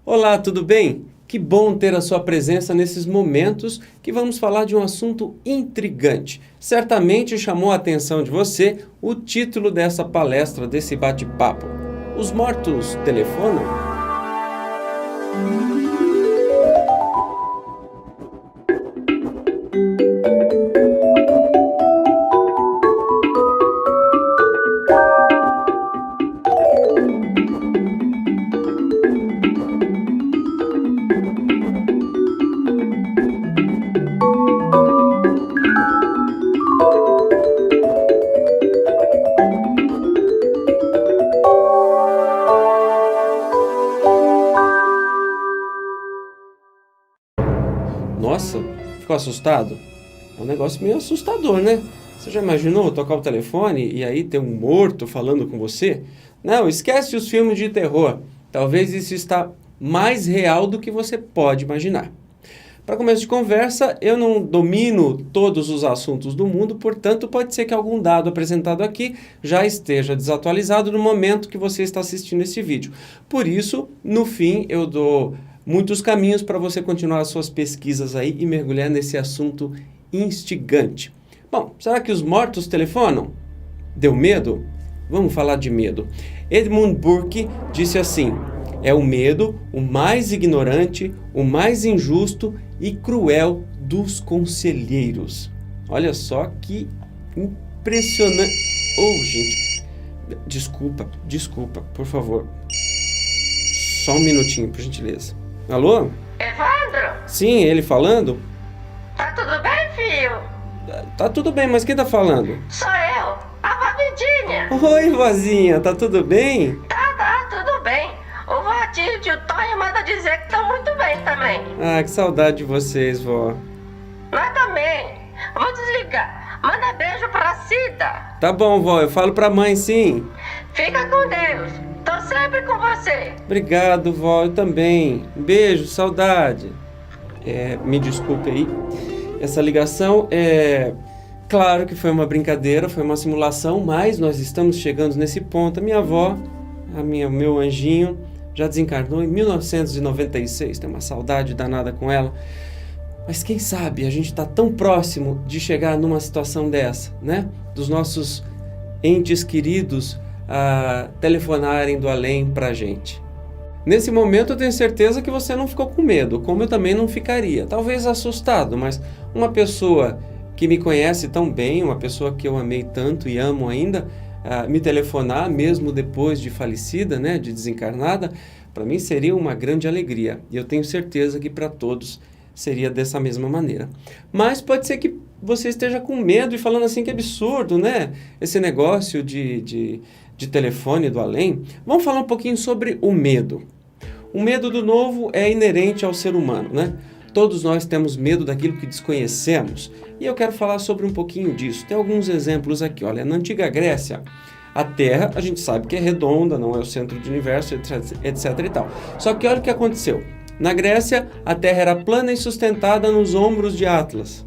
Olá, tudo bem? Que bom ter a sua presença nesses momentos que vamos falar de um assunto intrigante. Certamente chamou a atenção de você o título dessa palestra, desse bate-papo. Os mortos telefonam? Nossa, ficou assustado? É um negócio meio assustador, né? Você já imaginou tocar o telefone e aí ter um morto falando com você? Não, esquece os filmes de terror. Talvez isso está mais real do que você pode imaginar. Para começo de conversa, eu não domino todos os assuntos do mundo, portanto, pode ser que algum dado apresentado aqui já esteja desatualizado no momento que você está assistindo esse vídeo. Por isso, no fim, eu dou muitos caminhos para você continuar as suas pesquisas aí e mergulhar nesse assunto instigante. Bom, será que os mortos telefonam? Deu medo? Vamos falar de medo. Edmund Burke disse assim: é o medo o mais ignorante, o mais injusto e cruel dos conselheiros. Olha só que impressionante. Oh, gente. Desculpa, por favor. Só um minutinho, por gentileza. Alô? Evandro, Sim, ele falando? tá tudo bem, filho? Tá tudo bem, mas quem tá falando? Sou eu, a vó Vidinha. Oi, vozinha, tá tudo bem? Tá, tudo bem. O votinho e o tio Tonho manda dizer que estão muito bem também. Ah, que saudade de vocês, vó. Nós também. Vou desligar. Manda beijo pra Cida. Tá bom, vó, eu falo pra mãe, sim. Fica com Deus. Tô sempre com você. Obrigado, vó, eu também. Um beijo, saudade. Me desculpe aí. Essa ligação claro que foi uma brincadeira, foi uma simulação, mas nós estamos chegando nesse ponto. A minha avó, meu anjinho, já desencarnou em 1996. Tem uma saudade danada com ela. Mas quem sabe a gente está tão próximo de chegar numa situação dessa, né? Dos nossos entes queridos a telefonarem do além pra gente. Nesse momento eu tenho certeza que você não ficou com medo, como eu também não ficaria. Talvez assustado, mas uma pessoa que me conhece tão bem, uma pessoa que eu amei tanto e amo ainda, me telefonar, mesmo depois de falecida, né, de desencarnada, para mim seria uma grande alegria. E eu tenho certeza que para todos seria dessa mesma maneira. Mas pode ser que você esteja com medo e falando assim, que absurdo, né? Esse negócio de telefone do além. Vamos falar um pouquinho sobre o medo. O medo do novo é inerente ao ser humano, né? Todos nós temos medo daquilo que desconhecemos. E eu quero falar sobre um pouquinho disso. Tem alguns exemplos aqui. Olha, na antiga Grécia, a Terra, a gente sabe que é redonda, não é o centro do universo, etc e tal. Só que olha o que aconteceu. Na Grécia, a Terra era plana e sustentada nos ombros de Atlas.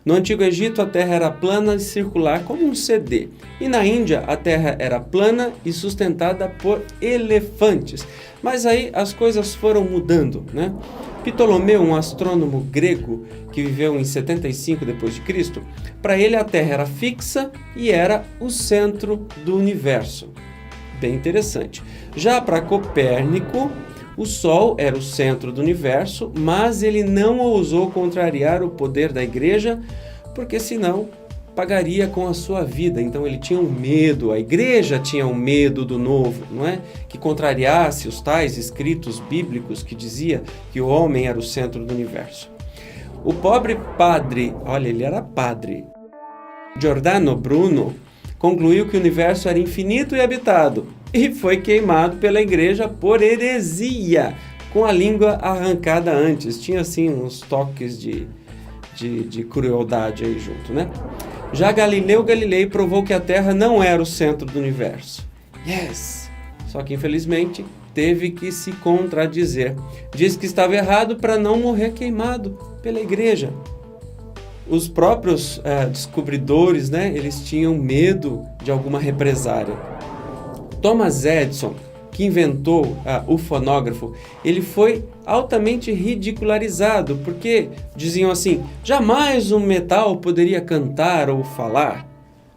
No Antigo Egito, a Terra era plana e circular como um CD. E na Índia, a Terra era plana e sustentada por elefantes. Mas aí as coisas foram mudando, né? Ptolomeu, um astrônomo grego que viveu em 75 d.C., para ele a Terra era fixa e era o centro do universo. Bem interessante. Já para Copérnico, o Sol era o centro do universo, mas ele não ousou contrariar o poder da igreja, porque senão pagaria com a sua vida. Então ele tinha um medo, a igreja tinha um medo do novo, não é? Que contrariasse os tais escritos bíblicos que dizia que o homem era o centro do universo. O pobre padre, olha, ele era padre, Giordano Bruno, concluiu que o universo era infinito e habitado e foi queimado pela igreja por heresia, com a língua arrancada antes. Tinha assim uns toques de crueldade aí junto, né? Já Galileu Galilei provou que a Terra não era o centro do universo. Yes! Só que infelizmente teve que se contradizer. Disse que estava errado para não morrer queimado pela igreja. Os próprios descobridores, né, eles tinham medo de alguma represária. Thomas Edison que inventou o fonógrafo, ele foi altamente ridicularizado, porque diziam assim, jamais um metal poderia cantar ou falar.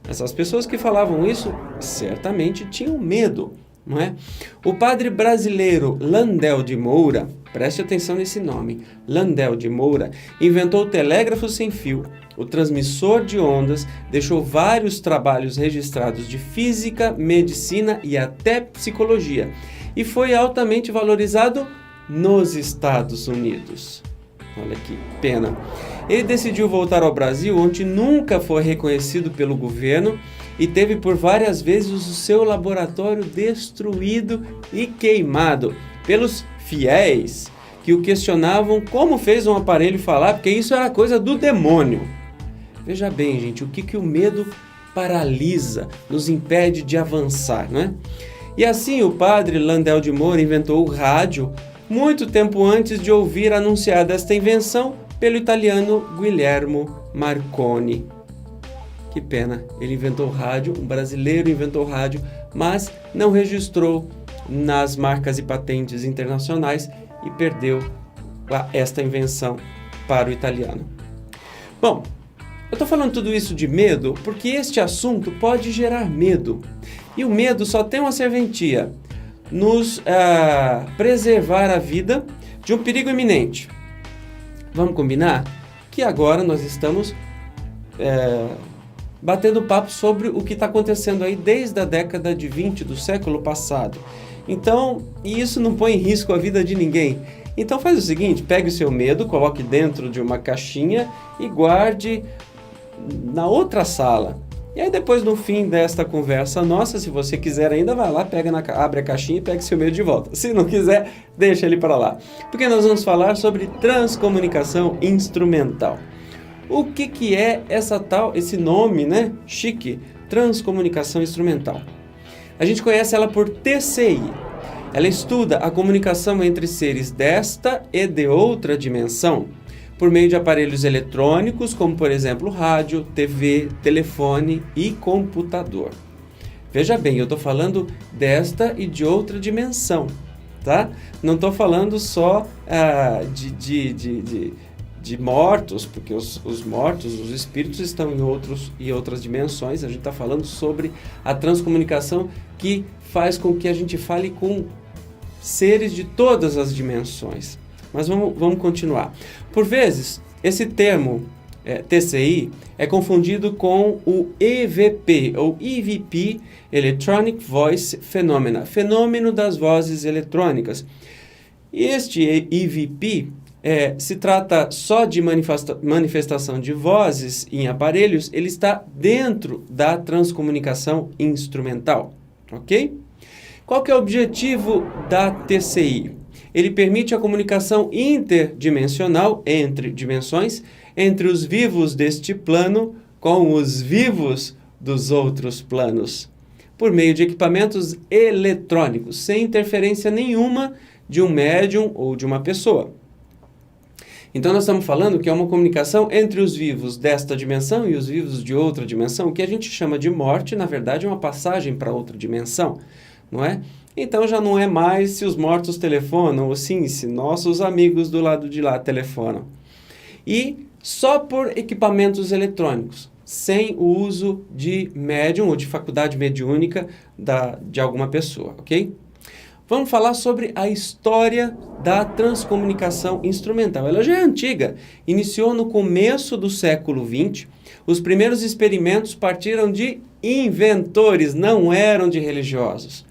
Essas pessoas que falavam isso, certamente tinham medo, não é? O padre brasileiro Landel de Moura, preste atenção nesse nome, Landel de Moura, inventou o telégrafo sem fio, o transmissor de ondas, deixou vários trabalhos registrados de física, medicina e até psicologia, e foi altamente valorizado nos Estados Unidos. Olha que pena. Ele decidiu voltar ao Brasil, onde nunca foi reconhecido pelo governo e teve por várias vezes o seu laboratório destruído e queimado pelos fiéis que o questionavam como fez um aparelho falar, porque isso era coisa do demônio. Veja bem, gente, o que o medo paralisa, nos impede de avançar, né? E assim o padre Landel de Moura inventou o rádio muito tempo antes de ouvir anunciada esta invenção pelo italiano Guillermo Marconi. Que pena, ele inventou o rádio, um brasileiro inventou o rádio, mas não registrou nas marcas e patentes internacionais e perdeu esta invenção para o italiano. Bom, eu estou falando tudo isso de medo porque este assunto pode gerar medo. E o medo só tem uma serventia, nos preservar a vida de um perigo iminente. Vamos combinar que agora nós estamos batendo papo sobre o que está acontecendo aí desde a década de 20 do século passado. Então, e isso não põe em risco a vida de ninguém. Então faz o seguinte, pegue o seu medo, coloque dentro de uma caixinha e guarde na outra sala. E aí depois, no fim desta conversa nossa, se você quiser ainda, vai lá, abre a caixinha e pega seu medo de volta. Se não quiser, deixa ele para lá. Porque nós vamos falar sobre transcomunicação instrumental. O que é esse nome, né? Chique, transcomunicação instrumental. A gente conhece ela por TCI. Ela estuda a comunicação entre seres desta e de outra dimensão, por meio de aparelhos eletrônicos, como por exemplo rádio, TV, telefone e computador. Veja bem, eu estou falando desta e de outra dimensão, tá? Não estou falando só de mortos, porque os mortos, os espíritos estão em outras dimensões. A gente está falando sobre a transcomunicação que faz com que a gente fale com seres de todas as dimensões. Mas vamos continuar. Por vezes, esse termo TCI é confundido com o EVP, ou EVP, Electronic Voice Phenomena, fenômeno das vozes eletrônicas. Este EVP se trata só de manifestação de vozes em aparelhos, ele está dentro da transcomunicação instrumental, ok? Qual que é o objetivo da TCI? Ele permite a comunicação interdimensional, entre dimensões, entre os vivos deste plano com os vivos dos outros planos, por meio de equipamentos eletrônicos, sem interferência nenhuma de um médium ou de uma pessoa. Então nós estamos falando que é uma comunicação entre os vivos desta dimensão e os vivos de outra dimensão. O que a gente chama de morte, na verdade, é uma passagem para outra dimensão, não é? Então já não é mais se os mortos telefonam, ou sim, se nossos amigos do lado de lá telefonam. E só por equipamentos eletrônicos, sem o uso de médium ou de faculdade mediúnica de alguma pessoa, ok? Vamos falar sobre a história da transcomunicação instrumental. Ela já é antiga, iniciou no começo do século XX. Os primeiros experimentos partiram de inventores, não eram de religiosos.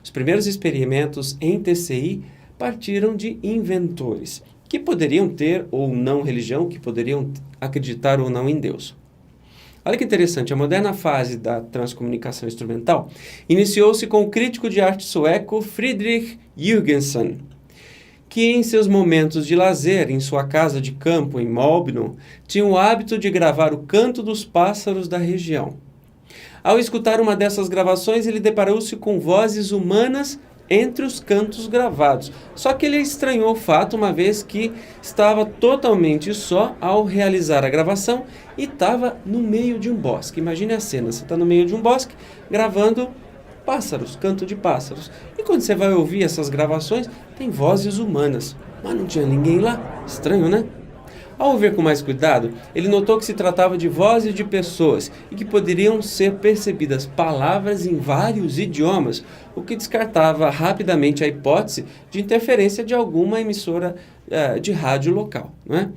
Os primeiros experimentos em TCI partiram de inventores, que poderiam ter ou não religião, que poderiam acreditar ou não em Deus. Olha que interessante, a moderna fase da transcomunicação instrumental iniciou-se com o crítico de arte sueco Fredrik Jürgensen, que em seus momentos de lazer em sua casa de campo em Molbno, tinha o hábito de gravar o canto dos pássaros da região. Ao escutar uma dessas gravações, ele deparou-se com vozes humanas entre os cantos gravados. Só que ele estranhou o fato, uma vez que estava totalmente só ao realizar a gravação e estava no meio de um bosque. Imagine a cena, você está no meio de um bosque gravando pássaros, canto de pássaros. E quando você vai ouvir essas gravações, tem vozes humanas. Mas não tinha ninguém lá. Estranho, né? Ao ouvir com mais cuidado, ele notou que se tratava de vozes de pessoas e que poderiam ser percebidas palavras em vários idiomas, o que descartava rapidamente a hipótese de interferência de alguma emissora de rádio local, não é?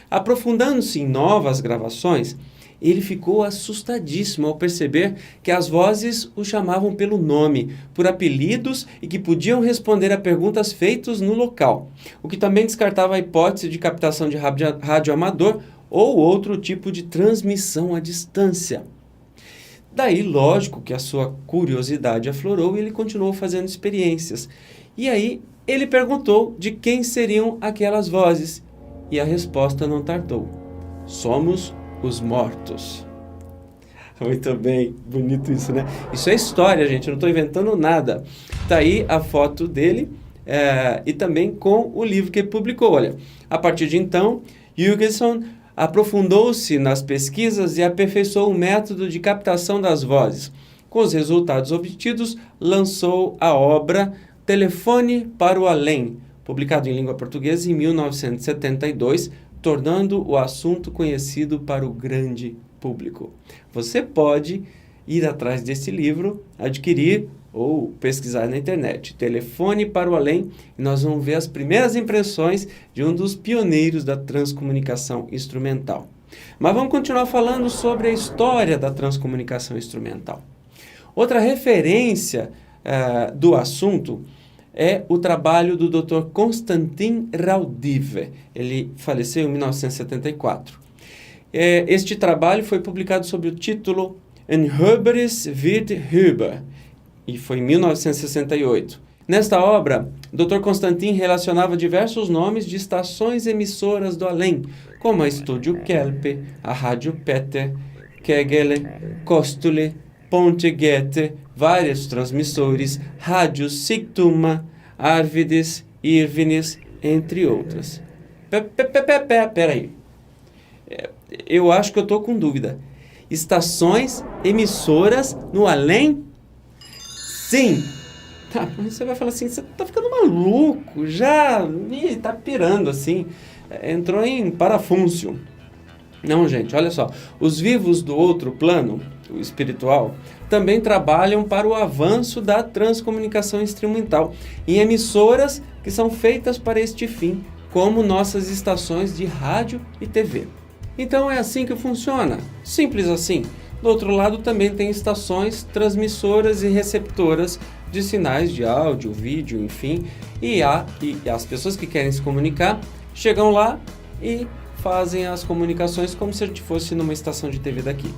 Aprofundando-se em novas gravações, ele ficou assustadíssimo ao perceber que as vozes o chamavam pelo nome, por apelidos e que podiam responder a perguntas feitas no local, o que também descartava a hipótese de captação de rádio amador ou outro tipo de transmissão à distância. Daí, lógico que a sua curiosidade aflorou e ele continuou fazendo experiências. E aí, ele perguntou de quem seriam aquelas vozes, e a resposta não tardou. Somos os mortos. Muito bem, bonito isso, né? Isso é história, gente, eu não estou inventando nada. Tá aí a foto dele e também com o livro que ele publicou. Olha, a partir de então, Hugeson aprofundou-se nas pesquisas e aperfeiçoou o método de captação das vozes. Com os resultados obtidos, lançou a obra Telefone para o Além, publicado em língua portuguesa em 1972, tornando o assunto conhecido para o grande público. Você pode ir atrás desse livro, adquirir ou pesquisar na internet. Telefone para o Além, e nós vamos ver as primeiras impressões de um dos pioneiros da transcomunicação instrumental. Mas vamos continuar falando sobre a história da transcomunicação instrumental. Outra referência do assunto é o trabalho do Dr. Konstantin Raudive. Ele faleceu em 1974. Este trabalho foi publicado sob o título Ein höheres wird höher, e foi em 1968. Nesta obra, Dr. Konstantin relacionava diversos nomes de estações emissoras do além, como a Estúdio Kelpe, a Rádio Peter, Kegele, Kostule, Ponte Goethe, vários transmissores, rádios Sigtuna, Arvides, Irvines, entre outras. Peraí. Eu acho que eu estou com dúvida. Estações emissoras no além? Sim! Tá, você vai falar assim, você tá ficando maluco, já tá pirando assim, entrou em parafúncio. Não, gente, olha só, os vivos do outro plano, o espiritual, também trabalham para o avanço da transcomunicação instrumental em emissoras que são feitas para este fim, como nossas estações de rádio e TV. Então é assim que funciona, simples assim. Do outro lado também tem estações transmissoras e receptoras de sinais de áudio, vídeo, enfim, e as pessoas que querem se comunicar chegam lá e fazem as comunicações como se a gente fosse numa estação de TV daqui.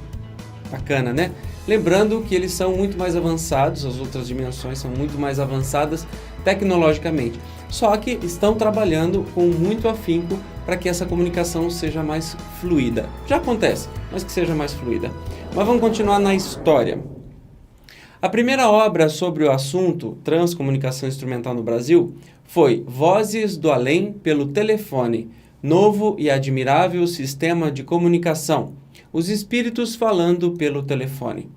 Bacana, né? Lembrando que eles são muito mais avançados, as outras dimensões são muito mais avançadas tecnologicamente, só que estão trabalhando com muito afinco para que essa comunicação seja mais fluida. Já acontece, mas que seja mais fluida. Mas vamos continuar na história. A primeira obra sobre o assunto transcomunicação instrumental no Brasil foi Vozes do Além pelo Telefone, Novo e Admirável Sistema de Comunicação, Os Espíritos Falando pelo Telefone,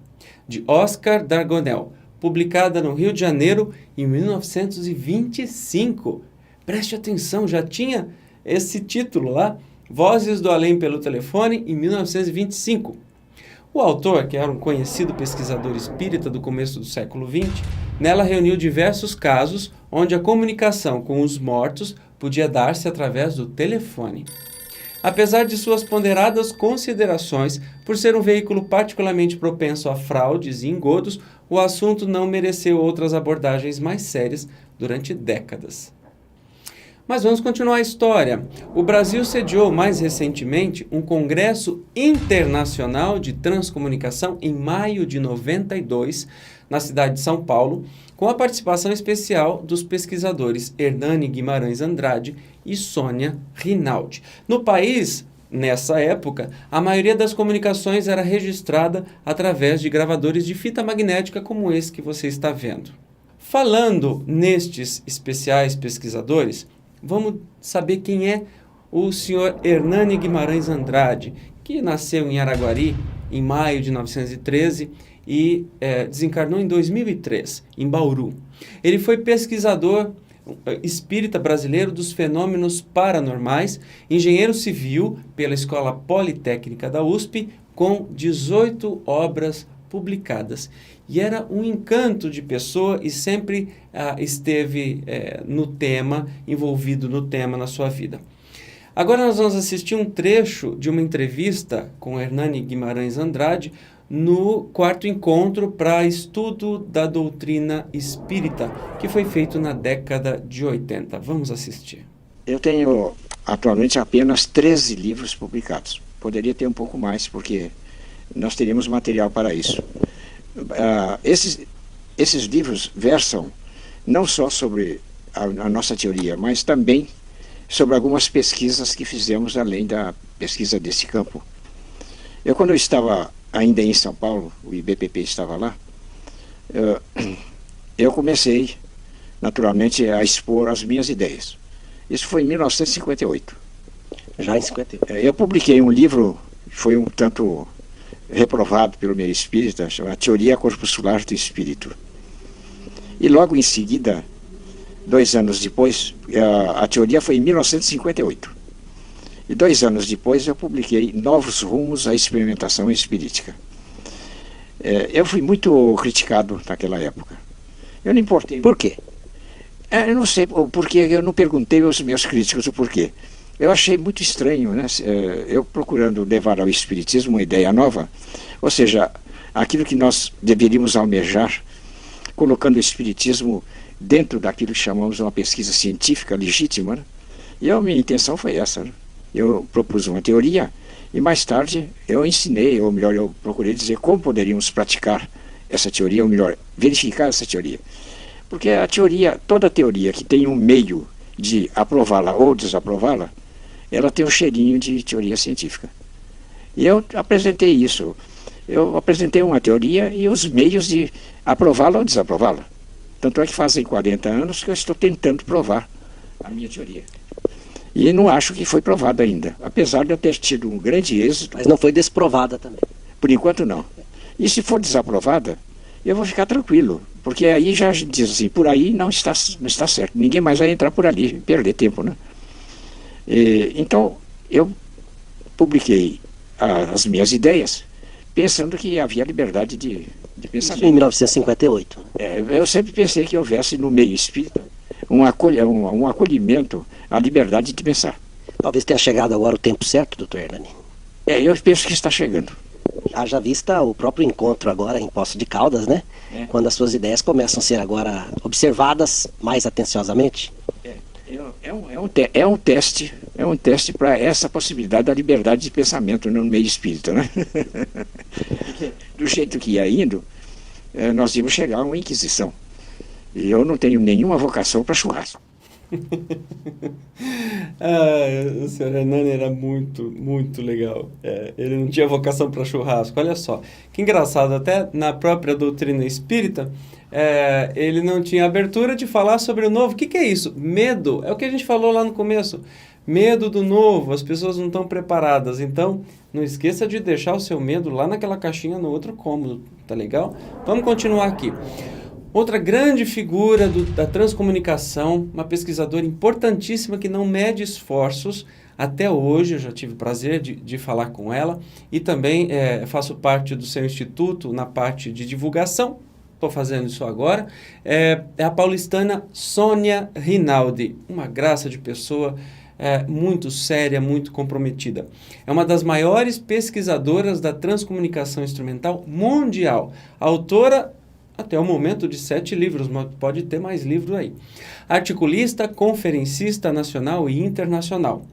de Oscar Dargonel, publicada no Rio de Janeiro em 1925. Preste atenção, já tinha esse título lá, Vozes do Além pelo Telefone, em 1925. O autor, que era um conhecido pesquisador espírita do começo do século XX, nela reuniu diversos casos onde a comunicação com os mortos podia dar-se através do telefone. Apesar de suas ponderadas considerações, por ser um veículo particularmente propenso a fraudes e engodos, o assunto não mereceu outras abordagens mais sérias durante décadas. Mas vamos continuar a história. O Brasil sediou mais recentemente um congresso internacional de transcomunicação em maio de 92, na cidade de São Paulo, com a participação especial dos pesquisadores Hernani Guimarães Andrade e Sônia Rinaldi. No país, nessa época, a maioria das comunicações era registrada através de gravadores de fita magnética como esse que você está vendo. Falando nestes especiais pesquisadores, vamos saber quem é o senhor Hernani Guimarães Andrade, que nasceu em Araguari em maio de 1913 e desencarnou em 2003, em Bauru. Ele foi pesquisador espírita brasileiro dos fenômenos paranormais, engenheiro civil pela Escola Politécnica da USP, com 18 obras publicadas. E era um encanto de pessoa e sempre esteve no tema, envolvido no tema na sua vida. Agora nós vamos assistir um trecho de uma entrevista com Hernani Guimarães Andrade no 4º encontro para estudo da doutrina espírita, que foi feito na década de 80. Vamos assistir. Eu tenho atualmente apenas 13 livros publicados. Poderia ter um pouco mais, porque nós teríamos material para isso. Esses livros versam não só sobre a nossa teoria, mas também sobre algumas pesquisas que fizemos além da pesquisa desse campo. Quando eu estava ainda em São Paulo, o IBPP estava lá, eu comecei, naturalmente, a expor as minhas ideias. Isso foi em 1958. Já em 58. Eu publiquei um livro, foi um tanto reprovado pelo meio espírita, chamado Teoria Corpuscular do Espírito. E logo em seguida, 2 anos depois, a teoria foi em 1958. E 2 anos depois eu publiquei Novos Rumos à Experimentação Espirítica. Eu fui muito criticado naquela época. Eu não importei. Por quê? Eu não sei o porquê, eu não perguntei aos meus críticos o porquê. Eu achei muito estranho, né? Eu procurando levar ao Espiritismo uma ideia nova, ou seja, aquilo que nós deveríamos almejar, colocando o Espiritismo dentro daquilo que chamamos de uma pesquisa científica legítima, né? E a minha intenção foi essa, né? Eu propus uma teoria e mais tarde eu ensinei, ou melhor, eu procurei dizer como poderíamos praticar essa teoria, ou melhor, verificar essa teoria. Porque a teoria, toda teoria que tem um meio de aprová-la ou desaprová-la, ela tem um cheirinho de teoria científica. E eu apresentei isso. Eu apresentei uma teoria e os meios de aprová-la ou desaprová-la. Tanto é que fazem 40 anos que eu estou tentando provar a minha teoria. E não acho que foi provada ainda, apesar de eu ter tido um grande êxito. Mas não foi desprovada também. Por enquanto não. E se for desaprovada, eu vou ficar tranquilo, porque aí já diz assim, por aí não está certo, ninguém mais vai entrar por ali, perder tempo, né? Então, eu publiquei as minhas ideias, pensando que havia liberdade de pensamento. Isso em 1958. Eu sempre pensei que houvesse no meio espírita um acolhimento à liberdade de pensar. Talvez tenha chegado agora o tempo certo, doutor Hernani. Eu penso que está chegando. Haja vista o próprio encontro agora em Poços de Caldas, né? Quando as suas ideias começam a ser agora observadas mais atenciosamente. É um teste para essa possibilidade da liberdade de pensamento no meio espírita, né? Do jeito que ia indo, nós íamos chegar a uma inquisição. E eu não tenho nenhuma vocação para churrasco. O senhor Hernani era muito, muito legal. Ele não tinha vocação para churrasco. Olha só, que engraçado, até na própria doutrina espírita, ele não tinha abertura de falar sobre o novo. O que é isso? Medo, é o que a gente falou lá no começo. Medo do novo, as pessoas não estão preparadas. Então, não esqueça de deixar o seu medo lá naquela caixinha no outro cômodo, tá legal? Vamos continuar aqui. Outra grande figura da transcomunicação, uma pesquisadora importantíssima que não mede esforços. Até hoje eu já tive o prazer de falar com ela e também faço parte do seu instituto na parte de divulgação. Estou fazendo isso agora. É a paulistana Sônia Rinaldi, uma graça de pessoa, muito séria, muito comprometida. É uma das maiores pesquisadoras da transcomunicação instrumental mundial. Autora até o momento de 7 livros, mas pode ter mais livros aí. Articulista, conferencista nacional e internacional.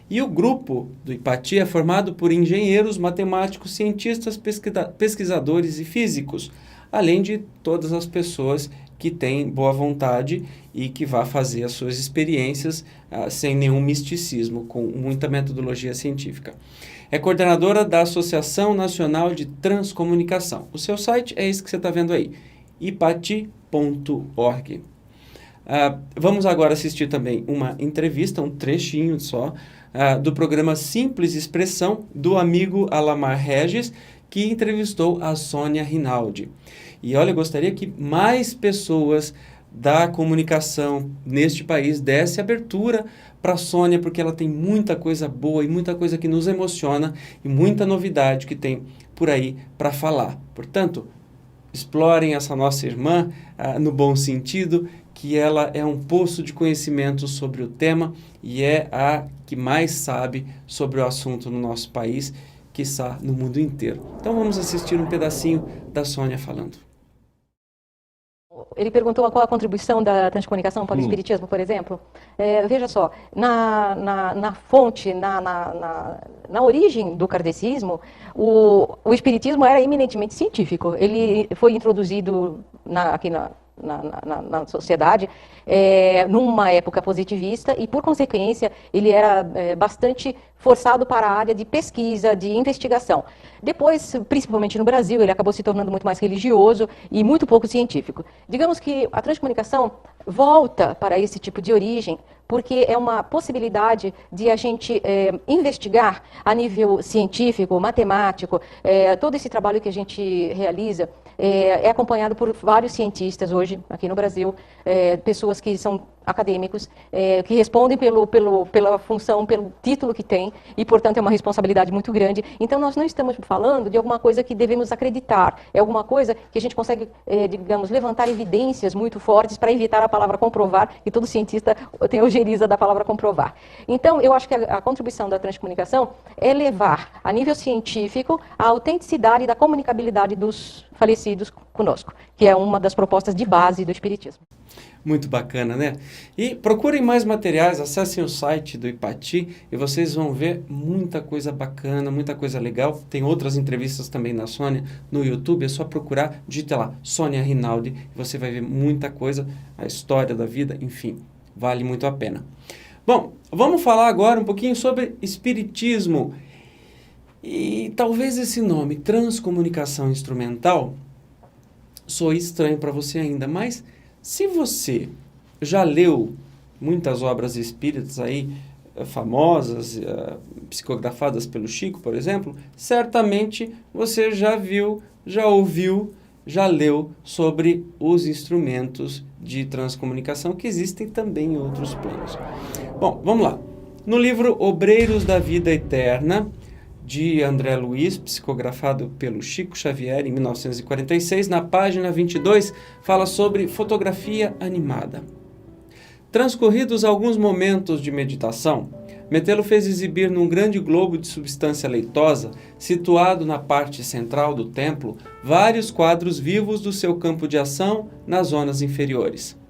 E o grupo do IPATI é formado por engenheiros, matemáticos, cientistas, pesquisadores e físicos, além de todas as pessoas que têm boa vontade e que vão fazer as suas experiências sem nenhum misticismo, com muita metodologia científica. É coordenadora da Associação Nacional de Transcomunicação. O seu site é esse que você está vendo aí, ipati.org. Vamos agora assistir também uma entrevista, um trechinho só, do programa Simples Expressão, do amigo Alamar Regis, que entrevistou a Sônia Rinaldi. E olha, eu gostaria que mais pessoas da comunicação neste país desse abertura para a Sônia, porque ela tem muita coisa boa e muita coisa que nos emociona e muita novidade que tem por aí para falar. Portanto, explorem essa nossa irmã no bom sentido, que ela é um poço de conhecimento sobre o tema e é a que mais sabe sobre o assunto no nosso país, quiçá no mundo inteiro. Então vamos assistir um pedacinho da Sônia falando. Ele perguntou qual a contribuição da transcomunicação para o espiritismo, por exemplo. Veja só, na fonte, na origem do kardecismo, o espiritismo era eminentemente científico. Ele foi introduzido aqui na sociedade numa época positivista e, por consequência, ele era bastante forçado para a área de pesquisa, de investigação. Depois, principalmente no Brasil, ele acabou se tornando muito mais religioso e muito pouco científico. Digamos que a transcomunicação volta para esse tipo de origem porque é uma possibilidade de a gente investigar a nível científico, matemático. Todo esse trabalho que a gente realiza é acompanhado por vários cientistas hoje, aqui no Brasil, pessoas que são acadêmicos, que respondem pela função, pelo título que tem, e, portanto, é uma responsabilidade muito grande. Então, nós não estamos falando de alguma coisa que devemos acreditar, é alguma coisa que a gente consegue, digamos, levantar evidências muito fortes para evitar a palavra comprovar, e todo cientista tem a ojeriza da palavra comprovar. Então, eu acho que a contribuição da transcomunicação é levar, a nível científico, a autenticidade da comunicabilidade dos falecidos conosco, que é uma das propostas de base do Espiritismo. Muito bacana, né? E procurem mais materiais, acessem o site do Ipati e vocês vão ver muita coisa bacana, muita coisa legal. Tem outras entrevistas também da Sônia no YouTube, é só procurar, digita lá, Sônia Rinaldi, e você vai ver muita coisa, a história da vida, enfim, vale muito a pena. Bom, vamos falar agora um pouquinho sobre espiritismo. E talvez esse nome, transcomunicação instrumental, soe estranho para você ainda, mas se você já leu muitas obras espíritas aí, famosas, psicografadas pelo Chico, por exemplo, certamente você já viu, já ouviu, já leu sobre os instrumentos de transcomunicação que existem também em outros planos. Bom, vamos lá. No livro Obreiros da Vida Eterna, de André Luiz, psicografado pelo Chico Xavier em 1946, na página 22, fala sobre fotografia animada. Transcorridos alguns momentos de meditação, Metelo fez exibir num grande globo de substância leitosa, situado na parte central do templo, vários quadros vivos do seu campo de ação nas zonas inferiores.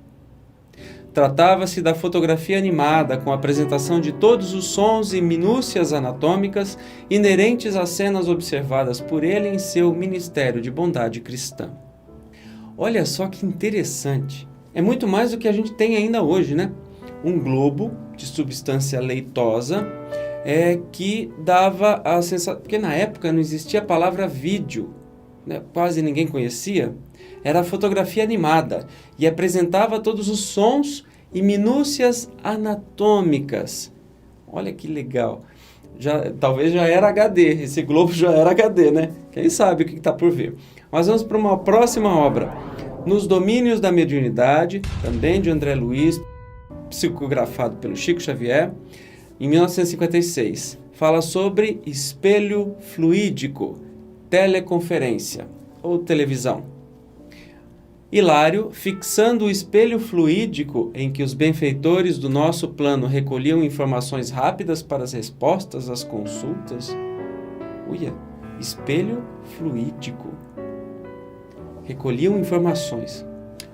Tratava-se da fotografia animada, com a apresentação de todos os sons e minúcias anatômicas inerentes às cenas observadas por ele em seu ministério de bondade cristã. Olha só que interessante. É muito mais do que a gente tem ainda hoje, né? Um globo de substância leitosa que dava a sensação... Porque na época não existia a palavra vídeo, né? Quase ninguém conhecia. Era a fotografia animada e apresentava todos os sons e minúcias anatômicas. Olha que legal. Talvez já era HD, esse globo já era HD, né? Quem sabe o que está por vir. Mas vamos para uma próxima obra. Nos Domínios da Mediunidade, também de André Luiz, psicografado pelo Chico Xavier, em 1956. Fala sobre espelho fluídico, teleconferência ou televisão. Hilário, fixando o espelho fluídico em que os benfeitores do nosso plano recolhiam informações rápidas para as respostas às consultas. Uia, espelho fluídico. Recolhiam informações.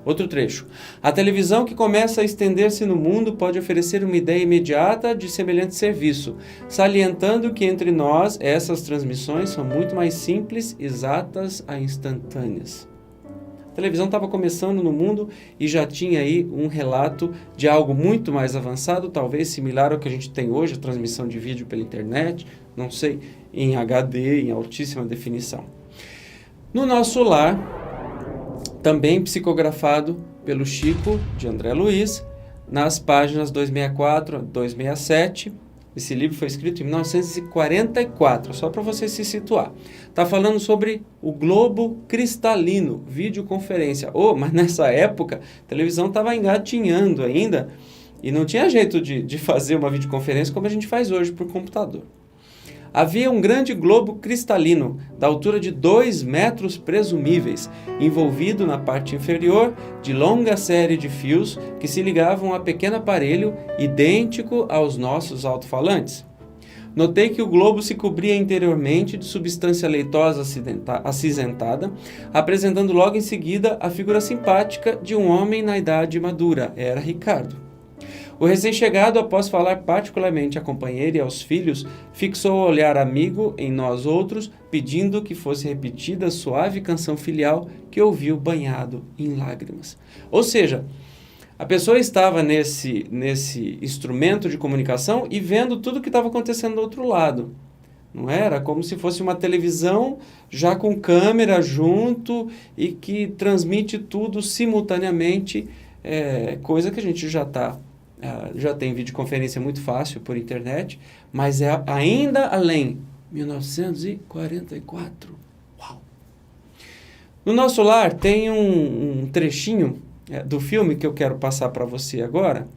Outro trecho. A televisão que começa a estender-se no mundo pode oferecer uma ideia imediata de semelhante serviço, salientando que entre nós essas transmissões são muito mais simples, exatas e instantâneas. A televisão estava começando no mundo e já tinha aí um relato de algo muito mais avançado, talvez similar ao que a gente tem hoje, a transmissão de vídeo pela internet, não sei, em HD, em altíssima definição. No Nosso Lar, também psicografado pelo Chico, de André Luiz, nas páginas 264 a 267, Esse livro foi escrito em 1944, só para você se situar. Está falando sobre o globo cristalino, videoconferência. Mas nessa época, a televisão estava engatinhando ainda e não tinha jeito de fazer uma videoconferência como a gente faz hoje por computador. Havia um grande globo cristalino, da altura de 2 metros presumíveis, envolvido na parte inferior de longa série de fios que se ligavam a pequeno aparelho idêntico aos nossos alto-falantes. Notei que o globo se cobria interiormente de substância leitosa acinzentada, apresentando logo em seguida a figura simpática de um homem na idade madura. Era Ricardo. O recém-chegado, após falar particularmente à companheira e aos filhos, fixou o olhar amigo em nós outros, pedindo que fosse repetida a suave canção filial que ouviu banhado em lágrimas. Ou seja, a pessoa estava nesse instrumento de comunicação e vendo tudo o que estava acontecendo do outro lado. Não era como se fosse uma televisão já com câmera junto e que transmite tudo simultaneamente, coisa que a gente já tem videoconferência muito fácil por internet, mas é ainda além. 1944. Uau! No nosso lar tem um trechinho do filme que eu quero passar para você agora,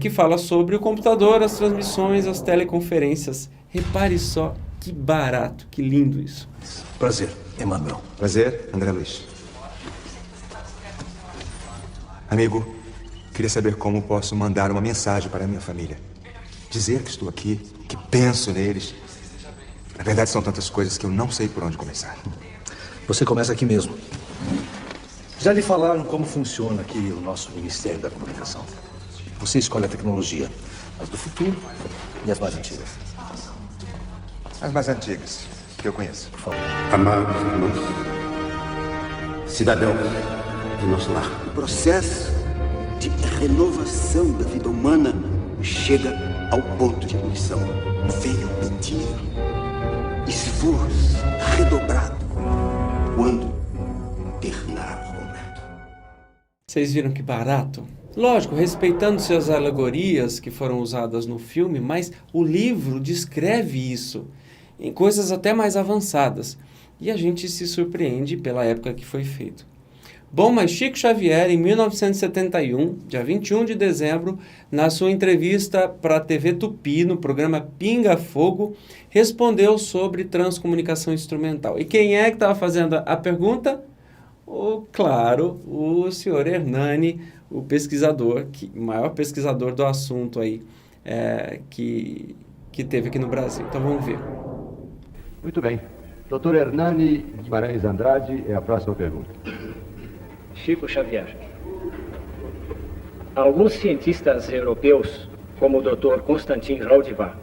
que fala sobre o computador, as transmissões, as teleconferências. Repare só que barato, que lindo isso. Prazer, Emanuel. Prazer, André Luiz. Amigo, queria saber como posso mandar uma mensagem para a minha família. Dizer que estou aqui, que penso neles. Na verdade, são tantas coisas que eu não sei por onde começar. Você começa aqui mesmo. Já lhe falaram como funciona aqui o nosso Ministério da Comunicação. Você escolhe a tecnologia, as do futuro e as mais antigas. As mais antigas, que eu conheço. Por favor. Amados irmãos, cidadãos do nosso lar. O processo de renovação da vida humana chega ao ponto de ebulição. Venham pedir esforço redobrado quando terminar o momento. Vocês viram que barato? Lógico, respeitando-se as alegorias que foram usadas no filme, mas o livro descreve isso em coisas até mais avançadas. E a gente se surpreende pela época que foi feito. Bom, mas Chico Xavier, em 1971, dia 21 de dezembro, na sua entrevista para a TV Tupi, no programa Pinga Fogo, respondeu sobre transcomunicação instrumental. E quem é que estava fazendo a pergunta? Claro, o senhor Hernani, o pesquisador, o maior pesquisador do assunto aí, que teve aqui no Brasil. Então vamos ver. Muito bem. Dr. Hernani Guimarães Andrade é a próxima pergunta. Chico Xavier. Alguns cientistas europeus, como o Dr. Konstantin Raudivá,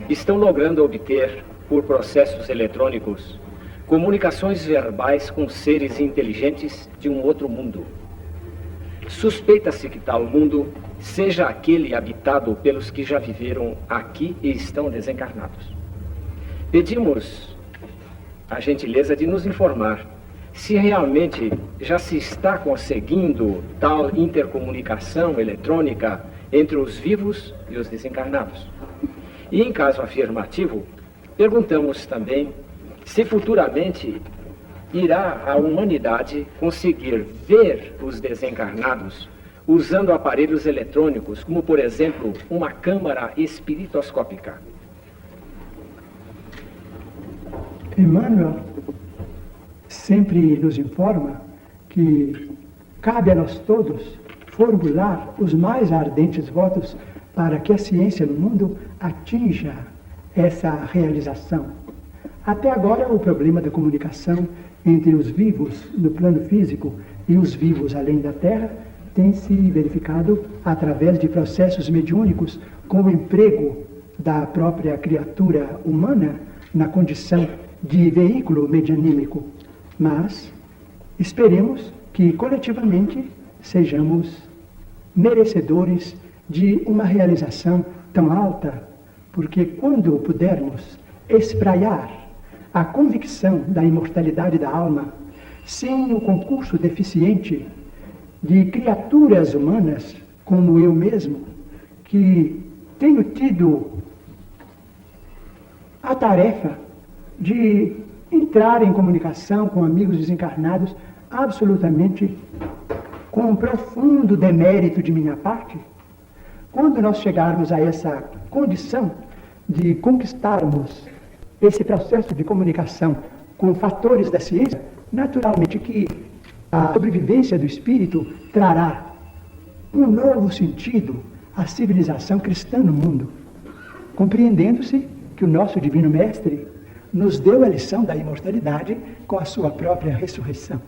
estão logrando obter, por processos eletrônicos, comunicações verbais com seres inteligentes de um outro mundo. Suspeita-se que tal mundo seja aquele habitado pelos que já viveram aqui e estão desencarnados. Pedimos a gentileza de nos informar se realmente já se está conseguindo tal intercomunicação eletrônica entre os vivos e os desencarnados. E em caso afirmativo, perguntamos também se futuramente irá a humanidade conseguir ver os desencarnados usando aparelhos eletrônicos, como por exemplo uma câmara espiritoscópica. Emmanuel sempre nos informa que cabe a nós todos formular os mais ardentes votos para que a ciência no mundo atinja essa realização. Até agora, o problema da comunicação entre os vivos no plano físico e os vivos além da Terra tem se verificado através de processos mediúnicos com o emprego da própria criatura humana na condição de veículo medianímico. Mas esperemos que coletivamente sejamos merecedores de uma realização tão alta, porque quando pudermos espraiar a convicção da imortalidade da alma, sem o concurso deficiente de criaturas humanas, como eu mesmo, que tenho tido a tarefa de entrar em comunicação com amigos desencarnados absolutamente com um profundo demérito de minha parte. Quando nós chegarmos a essa condição de conquistarmos esse processo de comunicação com fatores da ciência, naturalmente que a sobrevivência do espírito trará um novo sentido à civilização cristã no mundo, compreendendo-se que o nosso Divino Mestre nos deu a lição da imortalidade com a sua própria ressurreição.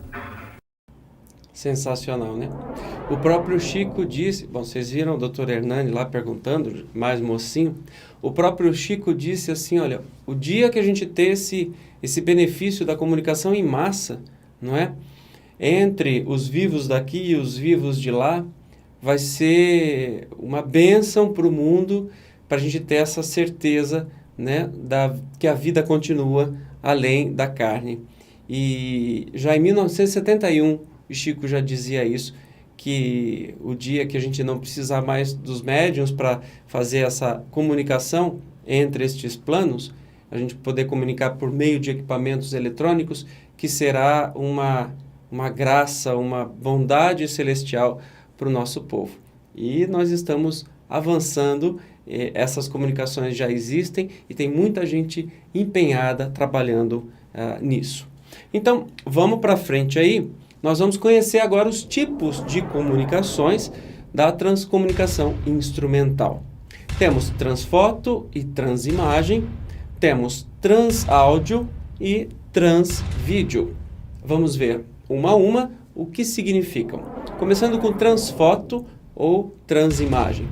Sensacional, né? O próprio Chico disse, bom, vocês viram o Dr. Hernani lá perguntando, mais mocinho, o próprio Chico disse assim, olha, o dia que a gente ter esse benefício da comunicação em massa, não é? Entre os vivos daqui e os vivos de lá, vai ser uma bênção para o mundo, para a gente ter essa certeza, né, que a vida continua além da carne. E já em 1971, o Chico já dizia isso, que o dia que a gente não precisar mais dos médiuns para fazer essa comunicação entre estes planos, a gente poder comunicar por meio de equipamentos eletrônicos, que será uma graça, uma bondade celestial para o nosso povo. E nós estamos avançando, essas comunicações já existem e tem muita gente empenhada trabalhando nisso. Então, vamos para frente aí. Nós vamos conhecer agora os tipos de comunicações da transcomunicação instrumental. Temos transfoto e transimagem, temos transáudio e transvídeo. Vamos ver uma a uma o que significam. Começando com transfoto ou transimagem.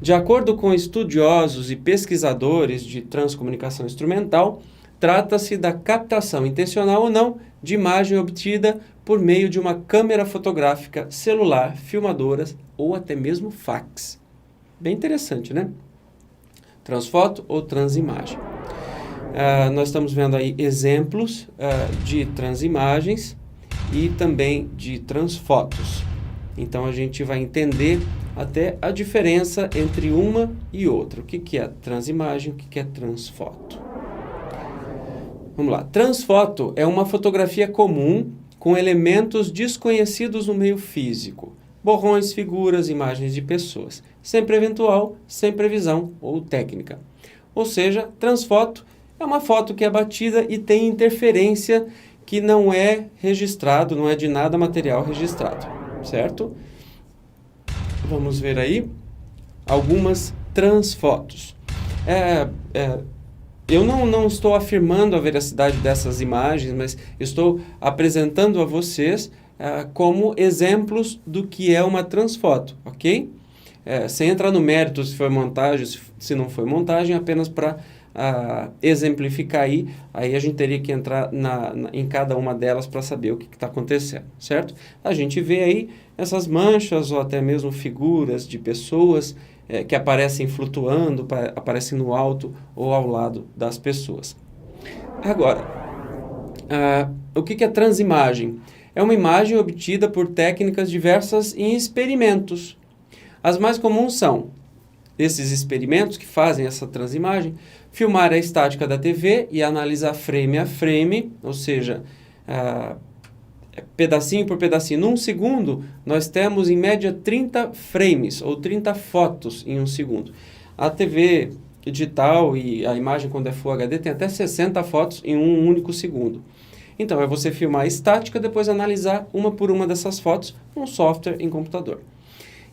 De acordo com estudiosos e pesquisadores de transcomunicação instrumental, trata-se da captação intencional ou não de imagem obtida por meio de uma câmera fotográfica, celular, filmadoras ou até mesmo fax. Bem interessante, né? Transfoto ou transimagem. Nós estamos vendo aí exemplos de transimagens e também de transfotos. Então a gente vai entender até a diferença entre uma e outra. O que é transimagem, o que é transfoto. Vamos lá. Transfoto é uma fotografia comum com elementos desconhecidos no meio físico. Borrões, figuras, imagens de pessoas. Sempre eventual, sem previsão ou técnica. Ou seja, transfoto é uma foto que é batida e tem interferência que não é registrado, não é de nada material registrado. Certo? Vamos ver aí algumas transfotos. Eu não estou afirmando a veracidade dessas imagens, mas estou apresentando a vocês como exemplos do que é uma transfoto, ok? Sem entrar no mérito se foi montagem, se não foi montagem, apenas para exemplificar aí a gente teria que entrar em cada uma delas para saber o que está acontecendo, certo? A gente vê aí essas manchas ou até mesmo figuras de pessoas que aparecem flutuando, aparecem no alto ou ao lado das pessoas. Agora, o que é transimagem? É uma imagem obtida por técnicas diversas em experimentos. As mais comuns são esses experimentos que fazem essa transimagem, filmar a estática da TV e analisar frame a frame, ou seja, pedacinho por pedacinho. Num segundo, nós temos em média 30 frames, ou 30 fotos em um segundo. A TV digital e a imagem quando é Full HD tem até 60 fotos em um único segundo. Então, é você filmar a estática, depois analisar uma por uma dessas fotos num software em computador.